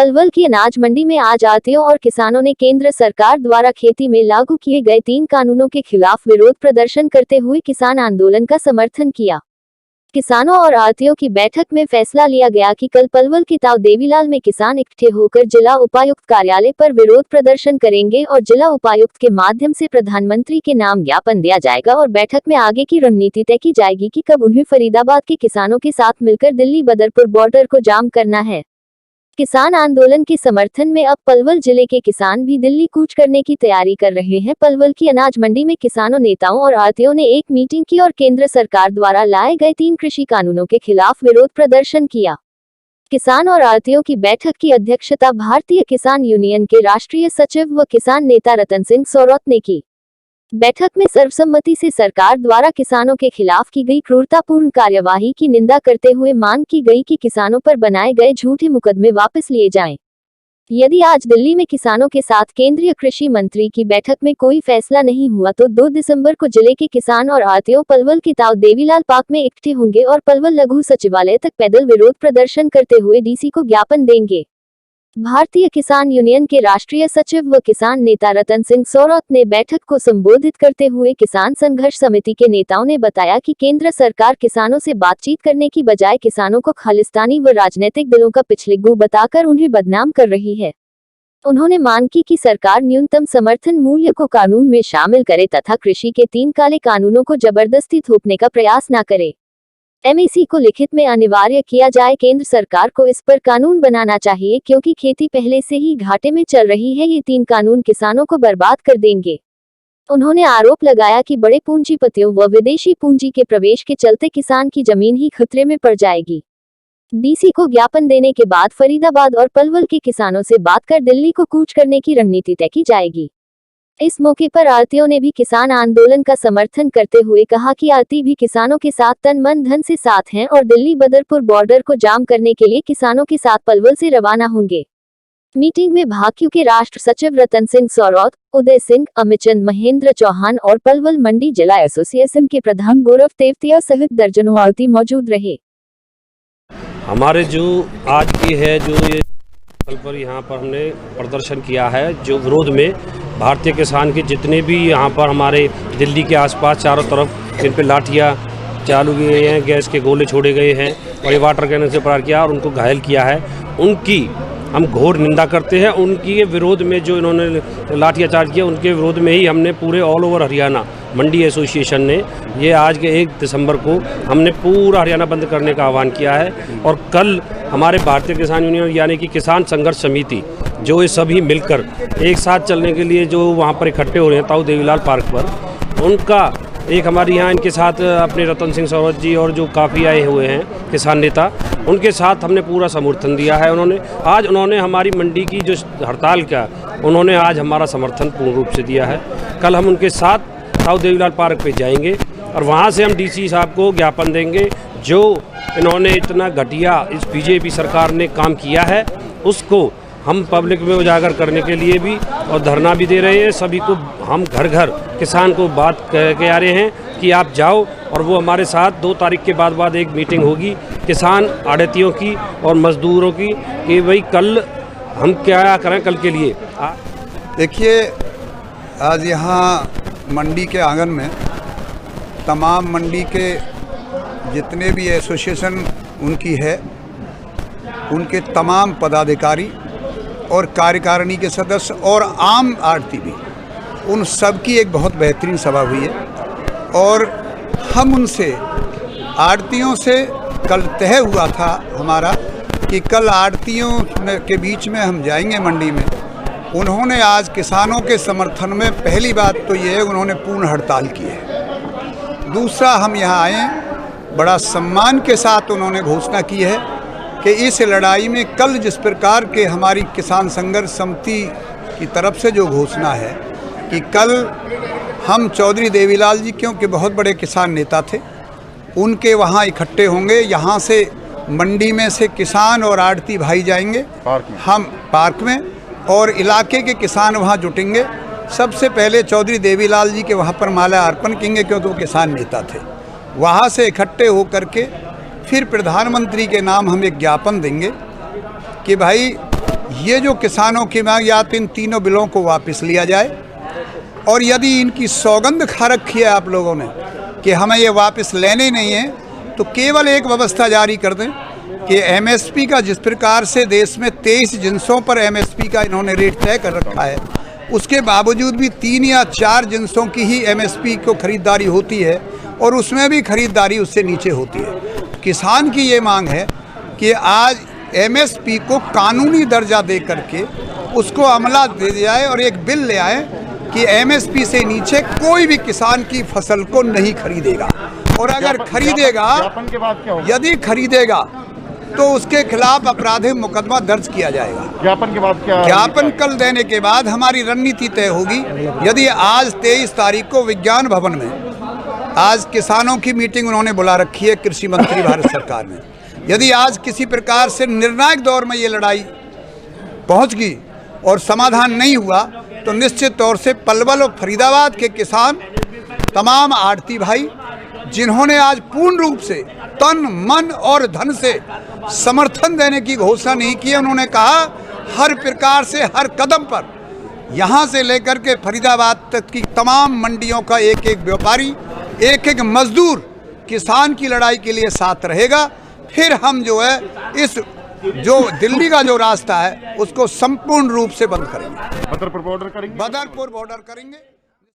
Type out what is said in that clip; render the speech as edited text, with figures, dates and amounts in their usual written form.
पलवल की अनाज मंडी में आज आढ़तियों और किसानों ने केंद्र सरकार द्वारा खेती में लागू किए गए 3 कानूनों के खिलाफ विरोध प्रदर्शन करते हुए किसान आंदोलन का समर्थन किया। किसानों और आढ़तियों की बैठक में फैसला लिया गया कि कल पलवल के ताऊ देवीलाल में किसान इकट्ठे होकर जिला उपायुक्त कार्यालय पर विरोध प्रदर्शन करेंगे और जिला उपायुक्त के माध्यम से प्रधानमंत्री के नाम ज्ञापन दिया जाएगा और बैठक में आगे की रणनीति तय की जाएगी कि कब उन्हें फरीदाबाद के किसानों के साथ मिलकर दिल्ली बदरपुर बॉर्डर को जाम करना है। किसान आंदोलन के समर्थन में अब पलवल जिले के किसान भी दिल्ली कूच करने की तैयारी कर रहे हैं। पलवल की अनाज मंडी में किसानों, नेताओं और आढ़तियों ने एक मीटिंग की और केंद्र सरकार द्वारा लाए गए 3 कृषि कानूनों के खिलाफ विरोध प्रदर्शन किया। किसान और आढ़तियों की बैठक की अध्यक्षता भारतीय किसान यूनियन के राष्ट्रीय सचिव व किसान नेता रतन सिंह सोरौत ने की। बैठक में सर्वसम्मति से सरकार द्वारा किसानों के खिलाफ की गई क्रूरतापूर्ण कार्यवाही की निंदा करते हुए मांग की गई कि किसानों पर बनाए गए झूठे मुकदमे वापस लिए जाएं। यदि आज दिल्ली में किसानों के साथ केंद्रीय कृषि मंत्री की बैठक में कोई फैसला नहीं हुआ तो 2 दिसंबर को जिले के किसान और आढ़तियों पलवल के ताऊ देवीलाल पार्क में इकट्ठे होंगे और पलवल लघु सचिवालय तक पैदल विरोध प्रदर्शन करते हुए डीसी को ज्ञापन देंगे। भारतीय किसान यूनियन के राष्ट्रीय सचिव व किसान नेता रतन सिंह सोरौत ने बैठक को संबोधित करते हुए किसान संघर्ष समिति के नेताओं ने बताया कि केंद्र सरकार किसानों से बातचीत करने की बजाय किसानों को खालिस्तानी व राजनीतिक दलों का पिछलेगू बताकर उन्हें बदनाम कर रही है। उन्होंने मांग की कि सरकार न्यूनतम समर्थन मूल्य को कानून में शामिल करे तथा कृषि के 3 काले कानूनों को जबरदस्ती थोपने का प्रयास न करे। एमएसी को लिखित में अनिवार्य किया जाए। केंद्र सरकार को इस पर कानून बनाना चाहिए क्योंकि खेती पहले से ही घाटे में चल रही है। ये 3 कानून किसानों को बर्बाद कर देंगे। उन्होंने आरोप लगाया कि बड़े पूंजीपतियों व विदेशी पूंजी के प्रवेश के चलते किसान की जमीन ही खतरे में पड़ जाएगी। डीसी को ज्ञापन देने के बाद फरीदाबाद और पलवल के किसानों से बात कर दिल्ली को कूच करने की रणनीति तय की जाएगी। इस मौके पर आढ़तियों ने भी किसान आंदोलन का समर्थन करते हुए कहा कि आढ़ती भी किसानों के साथ तन मन धन से साथ हैं और दिल्ली बदरपुर बॉर्डर को जाम करने के लिए किसानों के साथ पलवल से रवाना होंगे। मीटिंग में भाकियू के राष्ट्र सचिव रतन सिंह सोरौत, उदय सिंह, अमितचंद, महेंद्र चौहान और पलवल मंडी जिला एसोसिएशन के प्रधान गौरव तेवतिया सहित दर्जनों आढ़ती मौजूद रहे। हमारे जो आज की है जो ये पर यहाँ पर हमने प्रदर्शन किया है जो विरोध में भारतीय किसान के जितने भी यहाँ पर हमारे दिल्ली के आसपास चारों तरफ इन पे लाठियाँ चालू की गई हैं, गैस के गोले छोड़े गए हैं और ये वाटर कैनन से प्रहार किया और उनको घायल किया है, उनकी हम घोर निंदा करते हैं। उनकी विरोध में जो इन्होंने लाठियाचार्ज किया उनके विरोध में ही हमने पूरे ऑल ओवर हरियाणा मंडी एसोसिएशन ने ये आज के 1 दिसंबर को हमने पूरा हरियाणा बंद करने का आह्वान किया है। और कल हमारे भारतीय किसान यूनियन यानी कि किसान संघर्ष समिति जो ये सभी मिलकर एक साथ चलने के लिए जो वहाँ पर इकट्ठे हो रहे हैं ताऊ देवीलाल पार्क पर, उनका एक हमारे यहाँ इनके साथ अपने रतन सिंह सोरौत जी और जो काफ़ी आए हुए हैं किसान नेता, उनके साथ हमने पूरा समर्थन दिया है। उन्होंने हमारी मंडी की जो हड़ताल का उन्होंने आज हमारा समर्थन पूर्ण रूप से दिया है। कल हम उनके साथ ताऊ देवीलाल पार्क पे जाएंगे और वहाँ से हम डीसी साहब को ज्ञापन देंगे जो इन्होंने इतना घटिया इस बीजेपी सरकार ने काम किया है उसको हम पब्लिक में उजागर करने के लिए भी और धरना भी दे रहे हैं। सभी को हम घर घर किसान को बात कह के आ रहे हैं कि आप जाओ और वो हमारे साथ 2 तारीख के बाद एक मीटिंग होगी किसान आढ़तियों की और मजदूरों की कि भाई कल हम क्या करें कल के लिए। देखिए आज यहाँ मंडी के आंगन में तमाम मंडी के जितने भी एसोसिएशन उनकी है उनके तमाम पदाधिकारी और कार्यकारिणी के सदस्य और आम आढ़ती भी, उन सब की एक बहुत बेहतरीन सभा हुई है और हम उनसे आढ़तियों से कल तय हुआ था हमारा कि कल आढ़तियों के बीच में हम जाएंगे मंडी में। उन्होंने आज किसानों के समर्थन में पहली बात तो ये है उन्होंने पूर्ण हड़ताल की है। दूसरा हम यहाँ आए बड़ा सम्मान के साथ उन्होंने घोषणा की है कि इस लड़ाई में कल जिस प्रकार के हमारी किसान संघर्ष समिति की तरफ से जो घोषणा है कि कल हम चौधरी देवीलाल जी क्योंकि बहुत बड़े किसान नेता थे उनके वहाँ इकट्ठे होंगे। यहाँ से मंडी में से किसान और आढ़ती भाई जाएंगे हम पार्क में और इलाके के किसान वहाँ जुटेंगे। सबसे पहले चौधरी देवीलाल जी के वहाँ पर माला अर्पण करेंगे क्योंकि वो किसान नेता थे। वहाँ से इकट्ठे होकर के फिर प्रधानमंत्री के नाम हम एक ज्ञापन देंगे कि भाई ये जो किसानों की मांग, या तो इन तीनों बिलों को वापस लिया जाए, और यदि इनकी सौगंध खा रखी है आप लोगों ने कि हमें ये वापस लेने नहीं है, तो केवल एक व्यवस्था जारी कर दें कि एमएसपी का जिस प्रकार से देश में 23 जिन्सों पर एमएसपी का इन्होंने रेट तय कर रखा है, उसके बावजूद भी 3 या 4 जिन्सों की ही एमएसपी को खरीदारी होती है और उसमें भी खरीदारी उससे नीचे होती है। किसान की ये मांग है कि आज एमएसपी को कानूनी दर्जा दे करके उसको अमला दे जाए और एक बिल ले आए कि एमएसपी से नीचे कोई भी किसान की फसल को नहीं खरीदेगा, और अगर खरीदेगा, ज्ञापन के बाद क्या होगा? यदि खरीदेगा तो उसके खिलाफ आपराधिक मुकदमा दर्ज किया जाएगा। ज्ञापन के बाद क्या? ज्ञापन कल देने के बाद हमारी रणनीति तय होगी। यदि आज 23 तारीख को विज्ञान भवन में आज किसानों की मीटिंग उन्होंने बुला रखी है, कृषि मंत्री भारत सरकार ने, यदि आज किसी प्रकार से निर्णायक दौर में ये लड़ाई पहुंच गई और समाधान नहीं हुआ, तो निश्चित तौर से पलवल और फरीदाबाद के किसान, तमाम आड़ती भाई जिन्होंने आज पूर्ण रूप से तन मन और धन से समर्थन देने की घोषणा नहीं की है, उन्होंने कहा हर प्रकार से हर कदम पर यहाँ से लेकर के फरीदाबाद तक की तमाम मंडियों का एक एक व्यापारी, एक एक मजदूर किसान की लड़ाई के लिए साथ रहेगा। फिर हम जो है इस जो दिल्ली का जो रास्ता है उसको संपूर्ण रूप से बंद करेंगे, बदरपुर बॉर्डर करेंगे। बदरपुर बॉर्डर करेंगे।